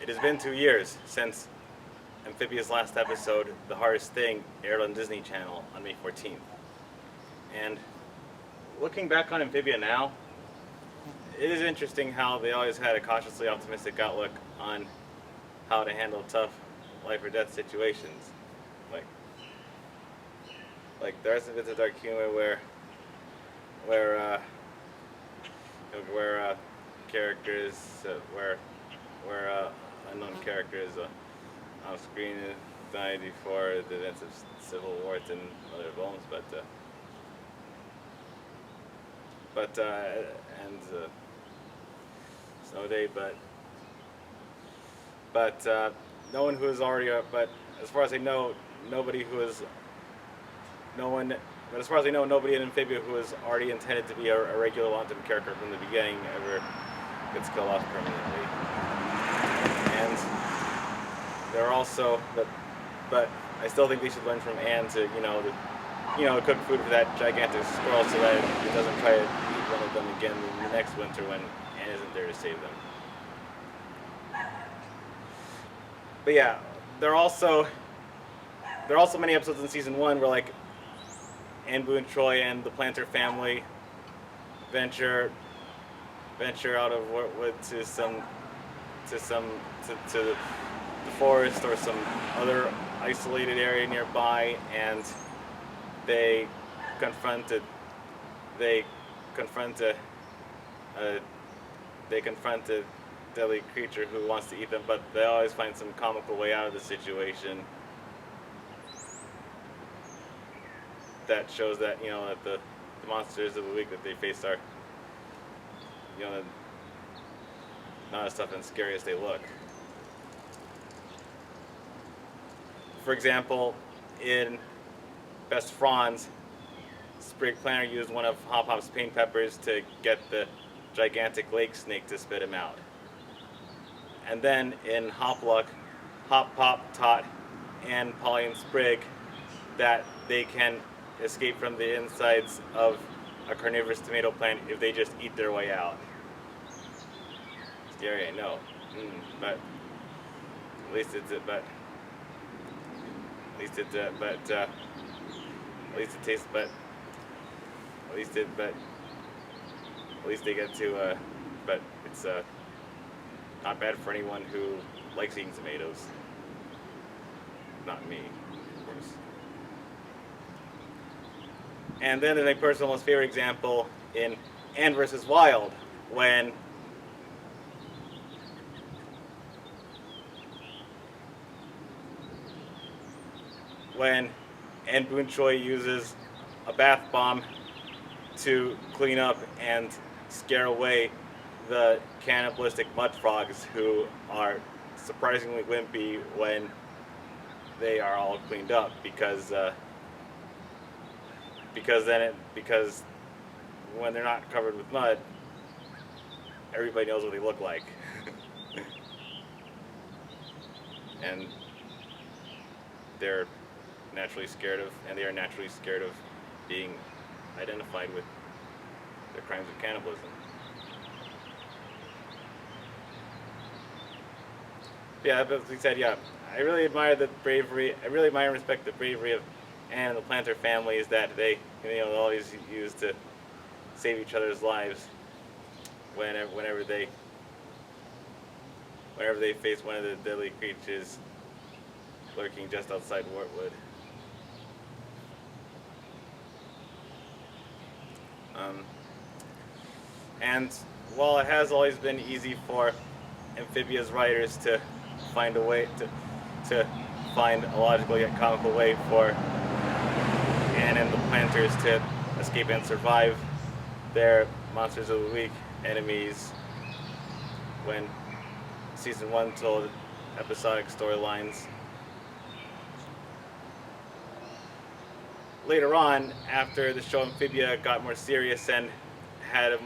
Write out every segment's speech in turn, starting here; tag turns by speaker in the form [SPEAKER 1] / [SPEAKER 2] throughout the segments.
[SPEAKER 1] It has been 2 years since Amphibia's last episode, The Hardest Thing, aired on Disney Channel on May 14th. And looking back on Amphibia now, it is interesting how they always had a cautiously optimistic outlook on how to handle tough life or death situations. Like the rest of it's a dark humor where characters, where unknown characters on screen died before the events of civil war and other films, and Snow Day, but no one who is already, but as far as I know, nobody who is, no one, but as far as I know, nobody in Amphibia who is already intended to be a regular long-term character from the beginning ever gets killed off permanently. And there are also, but I still think they should learn from Anne to, cook food for that gigantic squirrel so that it doesn't try to eat one of them again in the next winter when Anne isn't there to save them. But yeah, there are also many episodes in season 1 where like Anne Boone Troy and the Planter family venture out of wood to the forest or some other isolated area nearby, and they confront a deadly creature who wants to eat them, but they always find some comical way out of the situation that shows that that the monsters of the week that they face are not as tough and scary as they look. For example, in Best Franz, Sprig Planner used one of Hop Hop's paint peppers to get the gigantic lake snake to spit him out. And then in Hop Luck, Hop Pop taught Anne, Polly, and Sprig that they can escape from the insides of a carnivorous tomato plant if they just eat their way out. Scary, I know, but at least it they get to, but it's not bad for anyone who likes eating tomatoes. Not me, of course. And then my personal most favorite example in Anne vs. Wild, when Anne Boone Troy uses a bath bomb to clean up and scare away the cannibalistic mud frogs who are surprisingly wimpy when they are all cleaned up, because when they're not covered with mud, everybody knows what they look like. And they are naturally scared of being identified with their crimes of cannibalism. Yeah, but as we said, I really admire and respect the bravery of Anne and the Planter families that they always use to save each other's lives whenever they face one of the deadly creatures lurking just outside Wartwood. And while it has always been easy for Amphibia's writers to find a way to find a logical yet comical way for Anne and the Planters to escape and survive their Monsters of the Week enemies, when season 1 told episodic storylines, later on, after the show Amphibia got more serious and had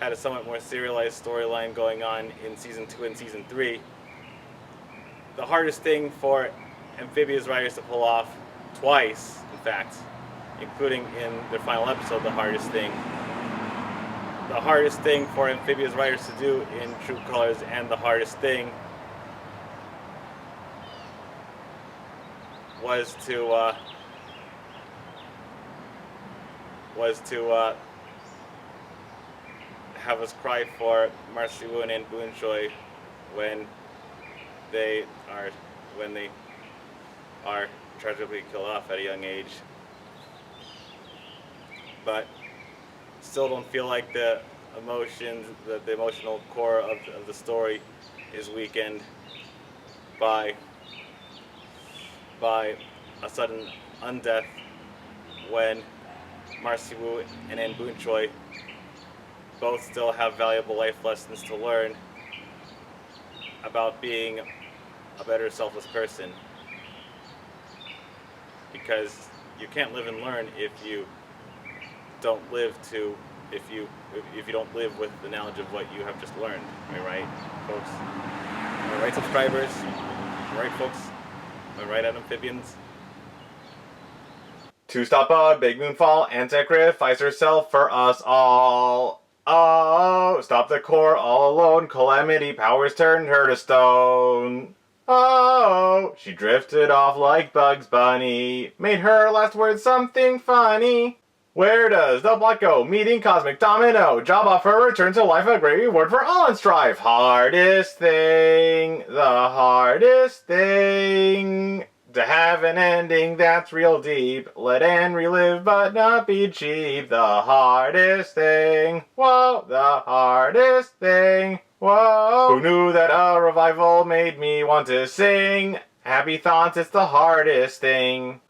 [SPEAKER 1] a somewhat more serialized storyline going on in season 2 and season 3, the hardest thing for Amphibia's writers to pull off twice, in fact, including in their final episode, the hardest thing for Amphibia's writers to do in True Colors and the hardest thing was to have us cry for Marcy Woon and Boon Choi when they are tragically killed off at a young age, but still don't feel like the emotions, the emotional core of the story is weakened by a sudden undeath when Marcy Woo and An Boon Choi both still have valuable life lessons to learn about being a better selfless person. Because you can't live and learn if you don't live to, if you don't live with the knowledge of what you have just learned. Am I right, folks? Am I right, subscribers? Am I right, folks? Am I right, amphibians?
[SPEAKER 2] To stop a big moonfall and sacrifice herself for us all. Oh, stop the core all alone. Calamity powers turned her to stone. Oh, she drifted off like Bugs Bunny. Made her last words something funny. Where does the plot go? Meeting Cosmic Domino. Job offer, return to life, a great reward for all and strive. Hardest thing, the hardest thing. To have an ending that's real deep. Let Anne relive but not be cheap. The hardest thing. Whoa, the hardest thing. Whoa. Who knew that a revival made me want to sing? Happy thoughts, it's the hardest thing.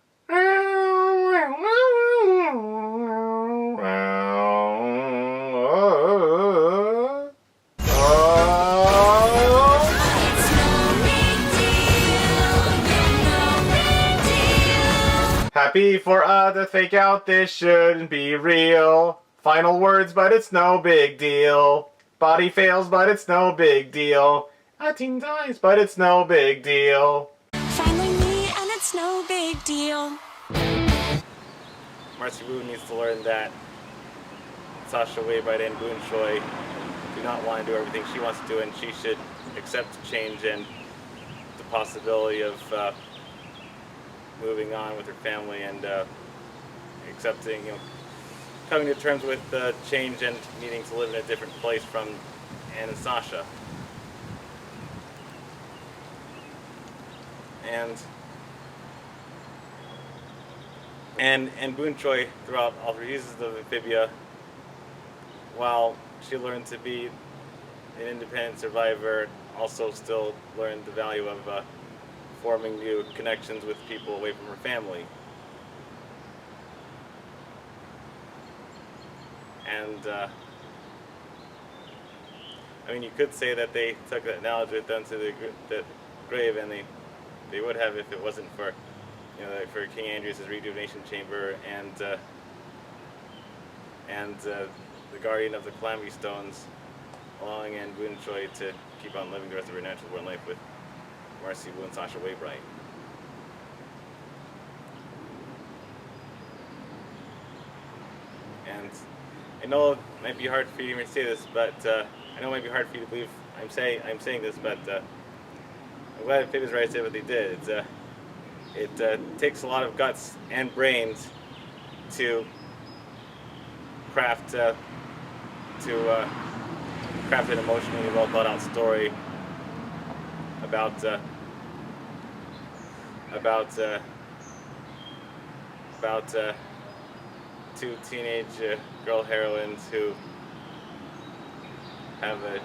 [SPEAKER 2] Happy for to fake out, this shouldn't be real. Final words, but it's no big deal. Body fails, but it's no big deal. A teen dies, but it's no big deal.
[SPEAKER 3] Finally me, and it's no big deal.
[SPEAKER 1] Marcy Woo needs to learn that Sasha Wainwright and Boon Choi do not want to do everything she wants to do, and she should accept change and the possibility of moving on with her family and accepting, coming to terms with change and needing to live in a different place from Anne and Sasha. And Boon Choi, throughout all three seasons of Amphibia, while she learned to be an independent survivor, also still learned the value of forming new connections with people away from her family. And I mean, you could say that they took that knowledge with them to the grave, and they would have if it wasn't for, for King Andreas' rejuvenation chamber and the guardian of the Calamity Stones, allowing Anne Boon Choi to keep on living the rest of her natural born life with Marcy Woo and Sasha Wainwright. And I know it might be hard for you to say this, but I know it might be hard for you to believe I'm saying this, but I'm glad Amphibia's right said what they did. It takes a lot of guts and brains to craft an emotionally well thought out story about two teenage girl heroines who have a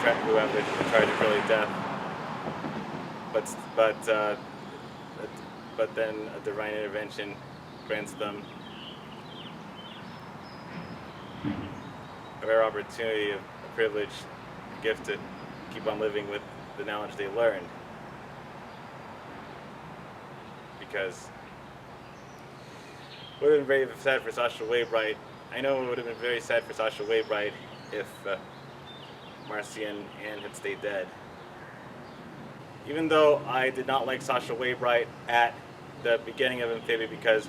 [SPEAKER 1] charge of early death, but then a divine intervention grants them a rare opportunity, a privilege, a gift to keep on living with the knowledge they learned. Because it would have been very sad for Sasha Wainwright. I know it would have been very sad for Sasha Wainwright if Marcy and Anne had stayed dead. Even though I did not like Sasha Wainwright at the beginning of Amphibia because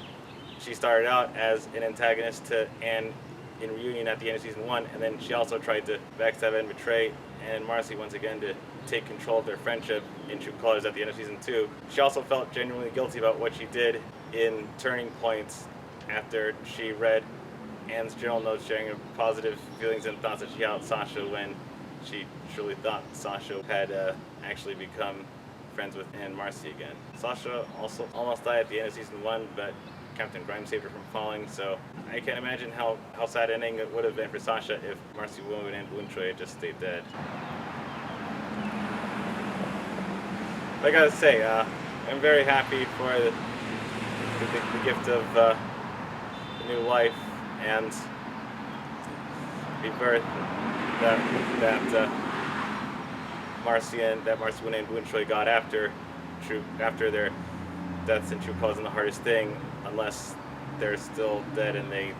[SPEAKER 1] she started out as an antagonist to Anne in Reunion at the end of season 1, and then she also tried to backstab and betray Anne and Marcy once again to take control of their friendship in true colors at the end of season 2. She also felt genuinely guilty about what she did in Turning Points after she read Anne's journal notes sharing her positive feelings and thoughts that she had with Sasha when she truly thought Sasha had actually become friends with Anne and Marcy again. Sasha also almost died at the end of season 1, but Captain Grimes saved her from falling, so I can't imagine how sad ending it would have been for Sasha if Marcy Wu and Anne Boonchuy had just stayed dead. But I gotta say, I'm very happy for the gift of the new life and rebirth that Marcy Wu and Anne Boonchuy got after their deaths in true cause and the hardest thing, unless they're still dead and they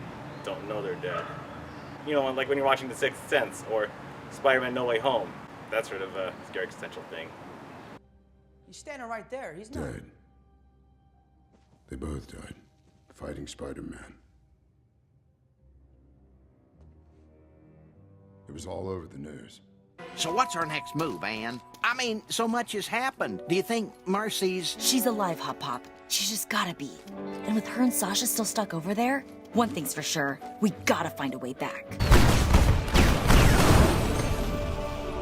[SPEAKER 1] don't know they're dead. You know, like when you're watching The Sixth Sense or Spider-Man No Way Home, that sort of scary existential thing.
[SPEAKER 4] He's standing right there. He's not
[SPEAKER 5] Dead. They both died, fighting Spider-Man. It was all over the news.
[SPEAKER 6] So what's our next move, Anne? I mean, so much has happened. Do you think Marcy's...
[SPEAKER 7] She's alive, Hop Pop. She's just gotta be. And with her and Sasha still stuck over there, one thing's for sure, we gotta find a way back.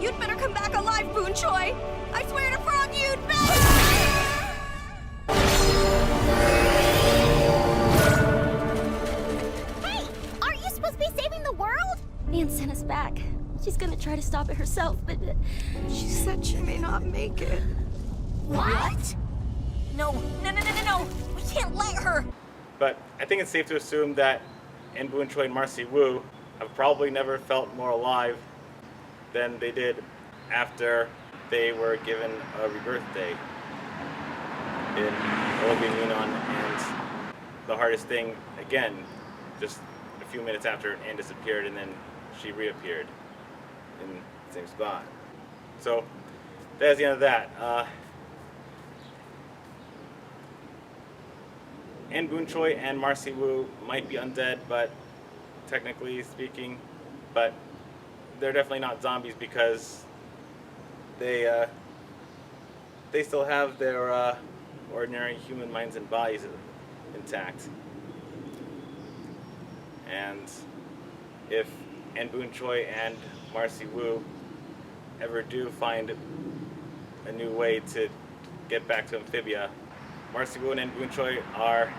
[SPEAKER 3] You'd better come back alive, Boonchuy! I swear to Frog, you'd better!
[SPEAKER 8] Hey! Aren't you supposed to be saving the world?
[SPEAKER 3] Anne sent us back. She's gonna try to stop it herself, but she said she may not make it.
[SPEAKER 8] What?
[SPEAKER 7] No. We can't let her.
[SPEAKER 1] But I think it's safe to assume that Anne Boonchuy and Marcy Wu have probably never felt more alive than they did after they were given a rebirth day in Olivia Newton, and the hardest thing, again, just a few minutes after Anne disappeared and then she reappeared in the same spot. So that's the end of that. Anne Boonchuy and Marcy Wu might be undead, but technically speaking, but they're definitely not zombies because they still have their ordinary human minds and bodies intact. And if Anne Boonchuy and Marcy Wu ever do find a new way to get back to Amphibia, Marcy Wu and Anne Boonchuy are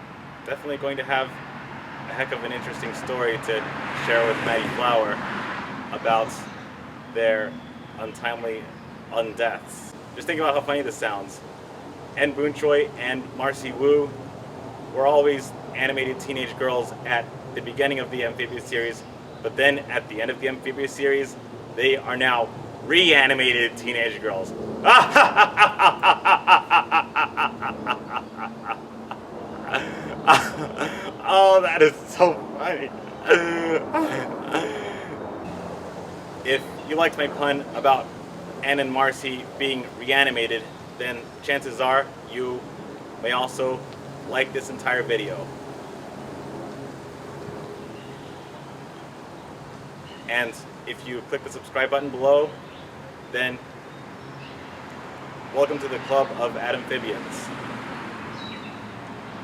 [SPEAKER 1] definitely going to have a heck of an interesting story to share with Maddie Flower about their untimely undeaths. Just think about how funny this sounds. Anne Boonchuy and Marcy Wu were always animated teenage girls at the beginning of the Amphibia series, but then at the end of the Amphibia series, they are now reanimated teenage girls. Oh, that is so funny. If you liked my pun about Anne and Marcy being reanimated, then chances are you may also like this entire video. And if you click the subscribe button below, then welcome to the club of Amphibians.